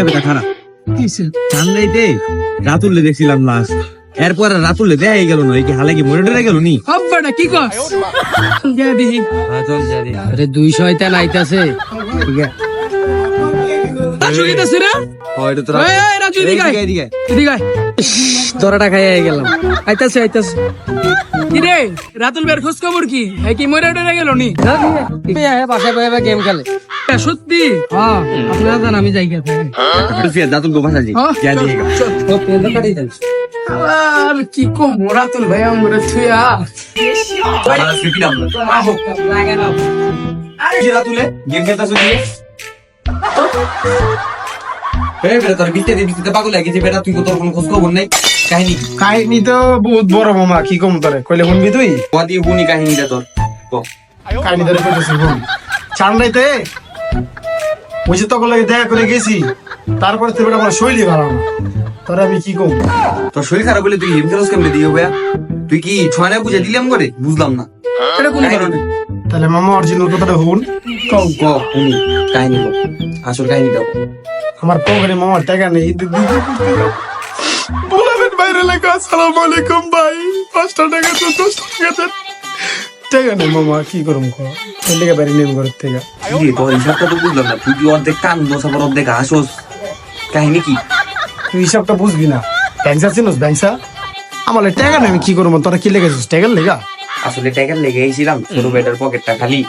বেটা খারাপ সানলাইটে রাতুলে দেখছিলাম লাস্ট, এরপর রাতুলে দেখা গেল না, কি হালে কি মরে টরে গেল নি? হব্বাটা কি কস? যা দেখি। চল যা দি। আরে 200 শয়তান আইতাছে। ঠিক আছে রাজু কিতাছে রে? ওইটা তোরা এই রাজু এদিকে আয়। এদিকে এদিকে আয়। ধরাটা খাইয়া গেলাম। আইতাছে। কি রে রাতুল বের খোঁজ খবর কি? এই কি মরে টরে গেল নি? বাসায় বসে গেম খেলে। সত্যি? হ্যাঁ আপনারা জান আমি যাই গেছে। তুই দাতুল গো ভাষা জি যা দি। ও পেন্দা কাটি দেন। আর কি কম রাতুল ভাই আমরে থুয়া। আজকে কি নাম? লাগে না। কি রাতুলে গেম খেলতাছ কি? এই বেটা তোর বিতে পাগল লাগি বেটা, তুই তোর কোনো খোঁজ খবর নাই? কাহিনী কি? কাহিনী তো বহুত বড় মামা, কি কম তোরে কইলে শুনবি তুই? কদি বুনি কাহিনীটা তোর ক। কাহিনী ধরে কইতেছি শুন। চান্দাইতে ওই যে তখন লাগে দেখা করে গেছি, তারপরে তুই বেটা আমার শৈলী ভালো না, তোরে আমি কি কম? তোর শরীর খারাপ বলে তুই গেম খেলোস কেমনে দিও ভাইয়া? তুই কি ছয় না বুঝে দিলাম করে? বুঝলাম না এটা কোন কারণে? তাহলে মামা অরিজিনাল কথাটা শুন। কও ক শুনি কাহিনী ক, আসল কাহিনীটা ক। আমার পকেটে মামার টাকা নেই, বলবেন বাইরে লেখা আসসালামু আলাইকুম ভাই, 5টা টাকা তো 10 টাকা দেন। টাকা নেই মামা, কি করুম কো? এর লেগে বাইরে নেম ঘরের থেকে। কি রে তোর হিসাবটা তো বুঝলাম না, তুই কি অর্ধেক কান্দোস আবার অর্ধেক হাসোস? কাহিনী কি? তুই হিসাবটা বুঝবি না। ব্যাংসা চিনোস? ব্যাংসা আমার টাকা নেই, আমি কি করবো? তোরা কি লেগেছিস টাকার লেগা? আসলে টাকার লেগে গেছিলাম, ছোট বেটার পকেটটা খালি।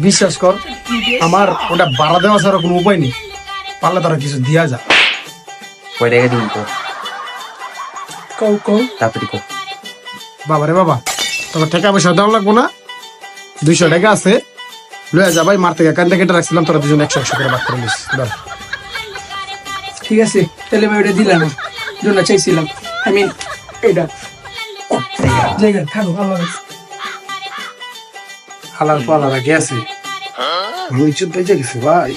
বিশ্বাস কর, আমার ওটা বাড়া দেওয়া ছাড়া কোনো উপায় নেই, পারলে তারা কিছু দিয়া যা। কয় টাকা দিন তো কও কও তাড়াতাড়ি কো। বাবা রে বাবা, তোমার টাকা পয়সা দেওয়া লাগবো না, 200 টাকা আছে, লয়ে যা ভাই। মার থেকে কান্দা কেটে রাখছিলাম, তোরা দুজন 100 করে ভাগ করে নিস। ঠিক আছে তাহলে ভাই ওটা দিলাম না, জন্য চাইছিলাম। আই মিন এটা জায়গা খাবো ভালো লাগছে। হালার পালারা গেছে, আমি ইজ্জত বেঁচে গেছে ভাই।